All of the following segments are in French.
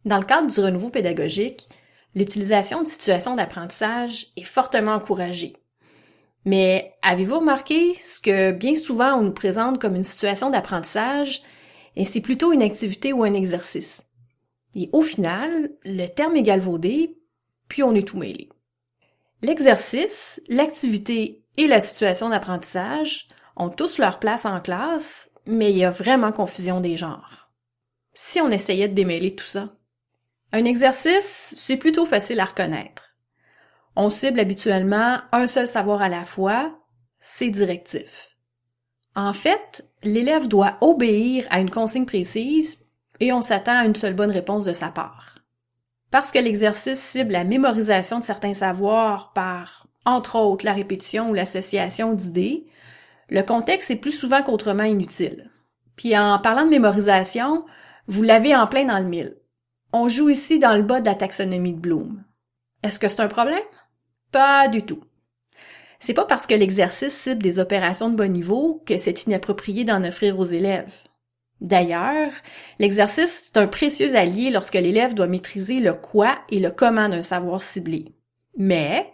Dans le cadre du renouveau pédagogique, l'utilisation de situations d'apprentissage est fortement encouragée. Mais avez-vous remarqué ce que bien souvent on nous présente comme une situation d'apprentissage et c'est plutôt une activité ou un exercice? Et au final, le terme est galvaudé, puis on est tout mêlé. L'exercice, l'activité et la situation d'apprentissage ont tous leur place en classe, mais il y a vraiment confusion des genres. Si on essayait de démêler tout ça. Un exercice, c'est plutôt facile à reconnaître. On cible habituellement un seul savoir à la fois, c'est directif. En fait, l'élève doit obéir à une consigne précise et on s'attend à une seule bonne réponse de sa part. Parce que l'exercice cible la mémorisation de certains savoirs par, entre autres, la répétition ou l'association d'idées, le contexte est plus souvent qu'autrement inutile. Puis en parlant de mémorisation, vous l'avez en plein dans le mille. On joue ici dans le bas de la taxonomie de Bloom. Est-ce que c'est un problème? Pas du tout. C'est pas parce que l'exercice cible des opérations de bas niveau que c'est inapproprié d'en offrir aux élèves. D'ailleurs, l'exercice est un précieux allié lorsque l'élève doit maîtriser le quoi et le comment d'un savoir ciblé. Mais,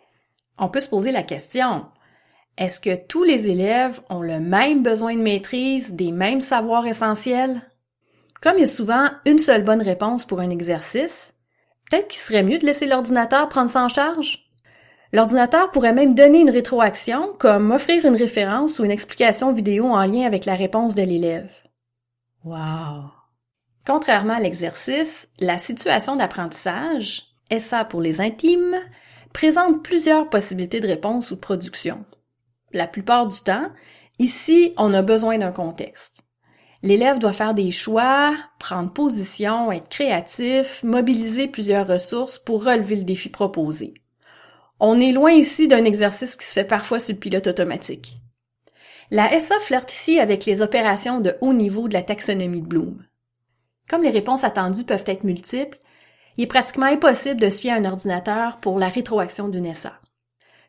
on peut se poser la question, est-ce que tous les élèves ont le même besoin de maîtrise des mêmes savoirs essentiels? Comme il y a souvent une seule bonne réponse pour un exercice, peut-être qu'il serait mieux de laisser l'ordinateur prendre ça en charge? L'ordinateur pourrait même donner une rétroaction, comme offrir une référence ou une explication vidéo en lien avec la réponse de l'élève. Wow! Contrairement à l'exercice, la situation d'apprentissage, SA pour les intimes, présente plusieurs possibilités de réponse ou de production. La plupart du temps, ici, on a besoin d'un contexte. L'élève doit faire des choix, prendre position, être créatif, mobiliser plusieurs ressources pour relever le défi proposé. On est loin ici d'un exercice qui se fait parfois sur le pilote automatique. La SA flirte ici avec les opérations de haut niveau de la taxonomie de Bloom. Comme les réponses attendues peuvent être multiples, il est pratiquement impossible de se fier à un ordinateur pour la rétroaction d'une SA.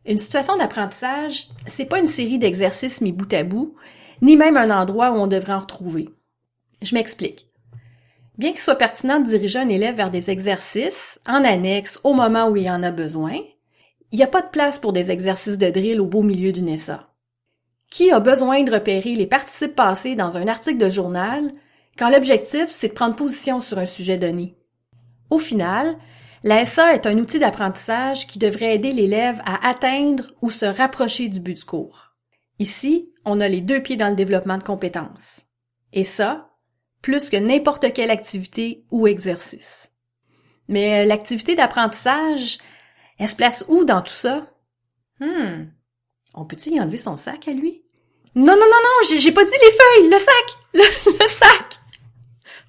Une situation d'apprentissage, c'est pas une série d'exercices mis bout à bout, ni même un endroit où on devrait en retrouver. Je m'explique. Bien qu'il soit pertinent de diriger un élève vers des exercices, en annexe, au moment où il en a besoin, il n'y a pas de place pour des exercices de drill au beau milieu d'une SA. Qui a besoin de repérer les participes passés dans un article de journal quand l'objectif, c'est de prendre position sur un sujet donné? Au final, la SA est un outil d'apprentissage qui devrait aider l'élève à atteindre ou se rapprocher du but du cours. Ici, on a les deux pieds dans le développement de compétences. Et ça, plus que n'importe quelle activité ou exercice. Mais l'activité d'apprentissage, elle se place où dans tout ça? On peut-tu y enlever son sac à lui? Non, j'ai pas dit les feuilles, le sac! Le sac!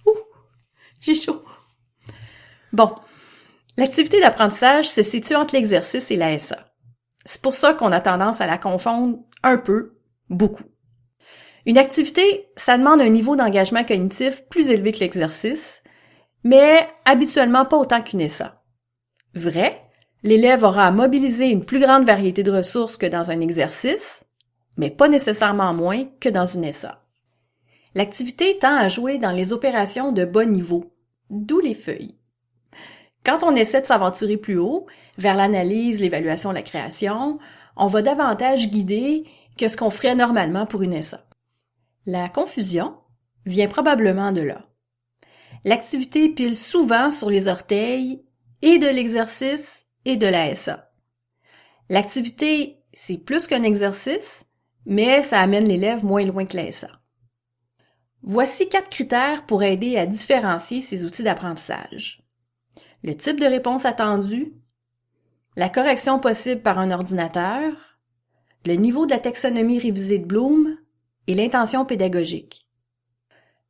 Ouh, j'ai chaud. Bon, l'activité d'apprentissage se situe entre l'exercice et la SA. C'est pour ça qu'on a tendance à la confondre un peu, beaucoup. Une activité, ça demande un niveau d'engagement cognitif plus élevé que l'exercice, mais habituellement pas autant qu'une SA. Vrai, l'élève aura à mobiliser une plus grande variété de ressources que dans un exercice, mais pas nécessairement moins que dans une SA. L'activité tend à jouer dans les opérations de bas niveau, d'où les feuilles. Quand on essaie de s'aventurer plus haut, vers l'analyse, l'évaluation, la création, on va davantage guider que ce qu'on ferait normalement pour une SA. La confusion vient probablement de là. L'activité pile souvent sur les orteils et de l'exercice et de la SA. L'activité, c'est plus qu'un exercice, mais ça amène l'élève moins loin que la SA. Voici 4 critères pour aider à différencier ces outils d'apprentissage. Le type de réponse attendue, la correction possible par un ordinateur, le niveau de la taxonomie révisée de Bloom et l'intention pédagogique.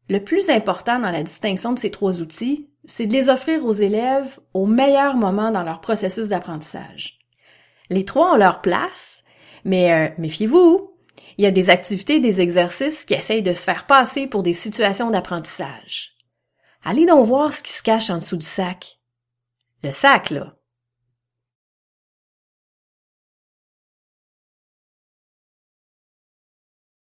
Le plus important dans la distinction de ces 3 outils, c'est de les offrir aux élèves au meilleur moment dans leur processus d'apprentissage. Les 3 ont leur place, mais méfiez-vous, il y a des activités et des exercices qui essayent de se faire passer pour des situations d'apprentissage. Allez donc voir ce qui se cache en dessous du sac. Le sac, là,